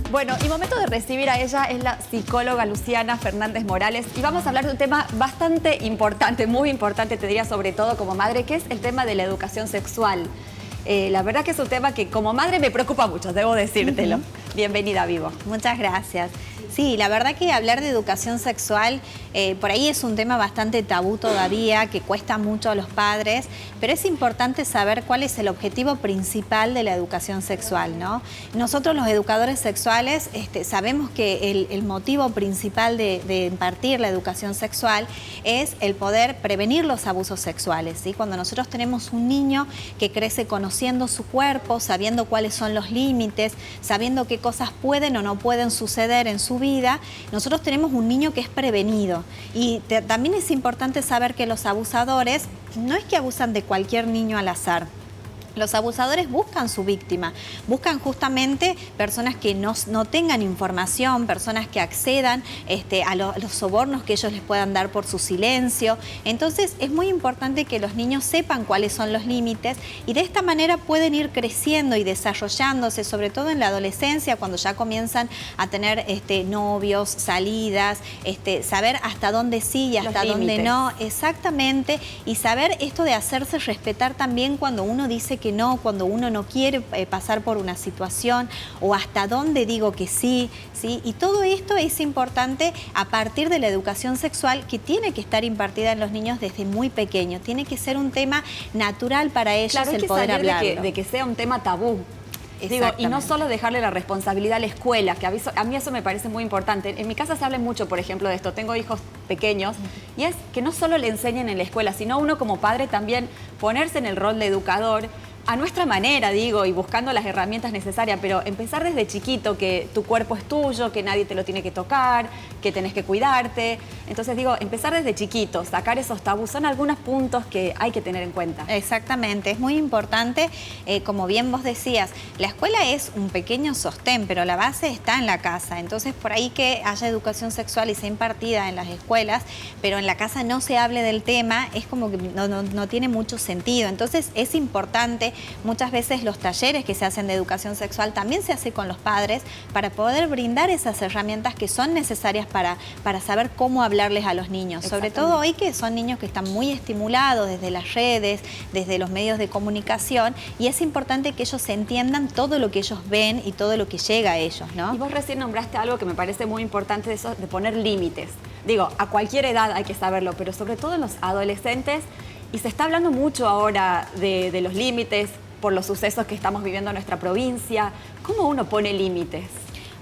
Bueno, y momento de recibir a ella es la psicóloga Luciana Fernández Morales y vamos a hablar de un tema bastante importante, muy importante, te diría, sobre todo como madre, que es el tema de la educación sexual. La verdad que es un tema que como madre me preocupa mucho, debo decírtelo. Bienvenida a Vivo. Muchas gracias. Sí, la verdad que hablar de educación sexual por ahí es un tema bastante tabú todavía, que cuesta mucho a los padres, pero es importante saber cuál es el objetivo principal de la educación sexual, ¿no? Nosotros los educadores sexuales sabemos que el motivo principal de impartir la educación sexual es el poder prevenir los abusos sexuales, ¿sí? Cuando nosotros tenemos un niño que crece conociendo su cuerpo, sabiendo cuáles son los límites, sabiendo qué cosas pueden o no pueden suceder en su vida, nosotros tenemos un niño que es prevenido. Y también es importante saber que los abusadores no es que abusan de cualquier niño al azar. Los abusadores buscan su víctima, buscan justamente personas que no tengan información, personas que accedan a los sobornos que ellos les puedan dar por su silencio. Entonces es muy importante que los niños sepan cuáles son los límites y de esta manera pueden ir creciendo y desarrollándose, sobre todo en la adolescencia, cuando ya comienzan a tener novios, salidas, saber hasta dónde sí y hasta dónde no, exactamente, y saber esto de hacerse respetar también cuando uno dice que no, cuando uno no quiere pasar por una situación o hasta dónde digo que sí, ¿sí? Y todo esto es importante a partir de la educación sexual que tiene que estar impartida en los niños desde muy pequeños. Tiene que ser un tema natural para ellos, claro, el poder hablarlo. De que sea un tema tabú. Digo, y no solo dejarle la responsabilidad a la escuela, que a mí eso me parece muy importante. En mi casa se habla mucho, por ejemplo, de esto. Tengo hijos pequeños y es que no solo le enseñen en la escuela, sino uno como padre también ponerse en el rol de educador, a nuestra manera, digo, y buscando las herramientas necesarias, pero empezar desde chiquito, que tu cuerpo es tuyo, que nadie te lo tiene que tocar, que tenés que cuidarte. Entonces digo, empezar desde chiquito, sacar esos tabús, son algunos puntos que hay que tener en cuenta. Exactamente, es muy importante, como bien vos decías, la escuela es un pequeño sostén, pero la base está en la casa. Entonces por ahí que haya educación sexual y sea impartida en las escuelas, pero en la casa no se hable del tema, es como que no tiene mucho sentido. Entonces es importante. Muchas veces los talleres que se hacen de educación sexual también se hace con los padres para poder brindar esas herramientas que son necesarias para saber cómo hablarles a los niños. Sobre todo hoy que son niños que están muy estimulados desde las redes, desde los medios de comunicación, y es importante que ellos entiendan todo lo que ellos ven y todo lo que llega a ellos, ¿no? Y vos recién nombraste algo que me parece muy importante, eso de poner límites. Digo, a cualquier edad hay que saberlo, pero sobre todo en los adolescentes. Y se está hablando mucho ahora de los límites por los sucesos que estamos viviendo en nuestra provincia. ¿Cómo uno pone límites?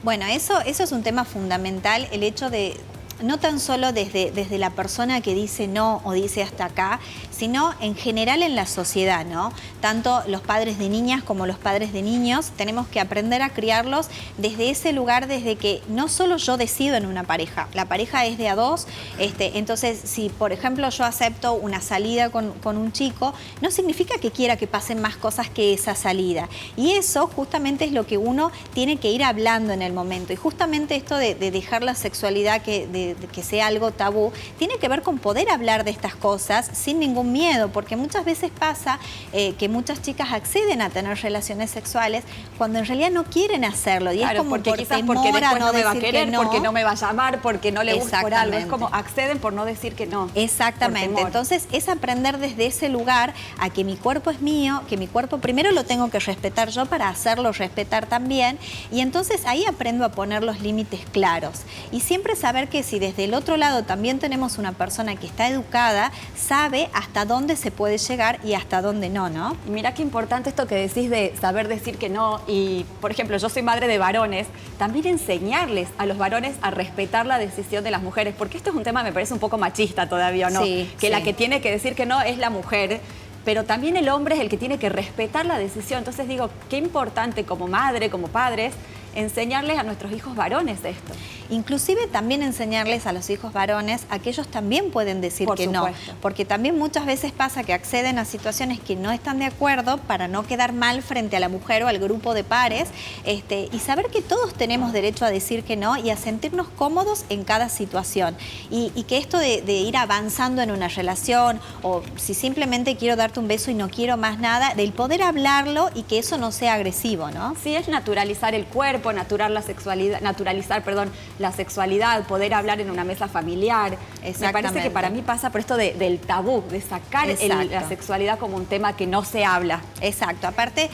Bueno, eso es un tema fundamental, el hecho de no tan solo desde la persona que dice no o dice hasta acá, sino en general en la sociedad, ¿no? Tanto los padres de niñas como los padres de niños tenemos que aprender a criarlos desde ese lugar, desde que no solo yo decido en una pareja, la pareja es de a dos, entonces si por ejemplo yo acepto una salida con un chico, no significa que quiera que pasen más cosas que esa salida, y eso justamente es lo que uno tiene que ir hablando en el momento, y justamente esto de dejar la sexualidad que sea algo tabú, tiene que ver con poder hablar de estas cosas sin ningún miedo, porque muchas veces pasa que muchas chicas acceden a tener relaciones sexuales cuando en realidad no quieren hacerlo, y claro, es como porque quizás porque después no me va a querer, porque no me va a llamar, porque no le gusta por algo, es como acceden por no decir que no. Exactamente, entonces es aprender desde ese lugar a que mi cuerpo es mío, que mi cuerpo primero lo tengo que respetar yo para hacerlo respetar también, y entonces ahí aprendo a poner los límites claros, y siempre saber que si desde el otro lado también tenemos una persona que está educada, sabe hasta dónde se puede llegar y hasta dónde no, ¿no? Mirá qué importante esto que decís de saber decir que no. Y, por ejemplo, yo soy madre de varones, también enseñarles a los varones a respetar la decisión de las mujeres, porque esto es un tema, me parece un poco machista todavía, ¿no? Sí, que la que tiene que decir que no es la mujer, pero también el hombre es el que tiene que respetar la decisión. Entonces digo, qué importante como madre, como padres, enseñarles a nuestros hijos varones esto. Inclusive también enseñarles a los hijos varones a que ellos también pueden decir que no, porque también muchas veces pasa que acceden a situaciones que no están de acuerdo para no quedar mal frente a la mujer o al grupo de pares, y saber que todos tenemos derecho a decir que no y a sentirnos cómodos en cada situación, y que esto de ir avanzando en una relación, o si simplemente quiero darte un beso y no quiero más nada, del poder hablarlo y que eso no sea agresivo, ¿no? Sí, es naturalizar el cuerpo, cuerpo, naturalizar, perdón, la sexualidad, poder hablar en una mesa familiar. Me parece que para mí pasa por esto del tabú, de sacar la sexualidad como un tema que no se habla. Exacto. Aparte,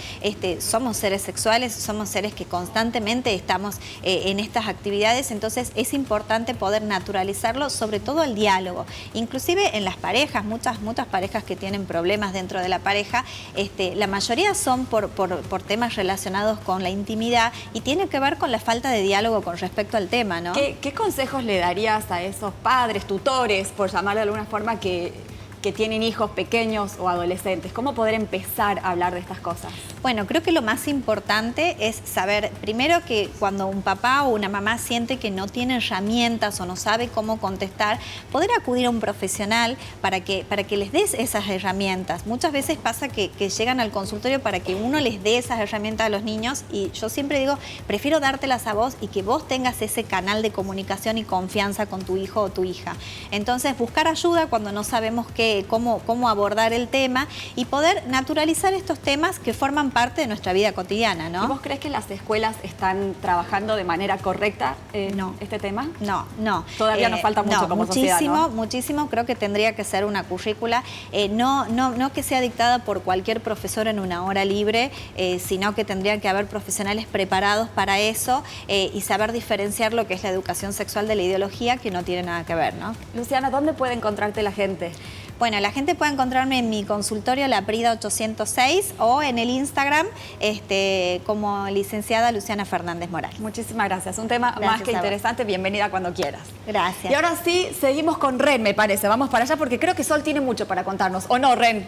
somos seres sexuales, somos seres que constantemente estamos en estas actividades, entonces es importante poder naturalizarlo, sobre todo el diálogo. Inclusive en las parejas, muchas parejas que tienen problemas dentro de la pareja, la mayoría son por temas relacionados con la intimidad y tiene que ver con la falta de diálogo con respecto al tema, ¿no? ¿Qué consejos le darías a esos padres, tutores, por llamarlo de alguna forma, que tienen hijos pequeños o adolescentes? ¿Cómo poder empezar a hablar de estas cosas? Bueno, creo que lo más importante es saber, primero, que cuando un papá o una mamá siente que no tiene herramientas o no sabe cómo contestar, poder acudir a un profesional para que les des esas herramientas. Muchas veces pasa que llegan al consultorio para que uno les dé esas herramientas a los niños, y yo siempre digo, prefiero dártelas a vos y que vos tengas ese canal de comunicación y confianza con tu hijo o tu hija. Entonces, buscar ayuda cuando no sabemos cómo abordar el tema y poder naturalizar estos temas que forman parte de nuestra vida cotidiana, ¿no? ¿Y vos crees que las escuelas están trabajando de manera correcta este tema? No. Todavía nos falta mucho como sociedad, ¿no? Muchísimo. Creo que tendría que ser una currícula, no que sea dictada por cualquier profesor en una hora libre, sino que tendría que haber profesionales preparados para eso y saber diferenciar lo que es la educación sexual de la ideología, que no tiene nada que ver, ¿no? Luciana, ¿dónde puede encontrarte la gente? Bueno, la gente puede encontrarme en mi consultorio La Prida 806 o en el Instagram como licenciada Luciana Fernández Morales. Muchísimas gracias. Un tema más que interesante. Bienvenida cuando quieras. Gracias. Y ahora sí, seguimos con Ren, me parece. Vamos para allá porque creo que Sol tiene mucho para contarnos. ¿O no, Ren?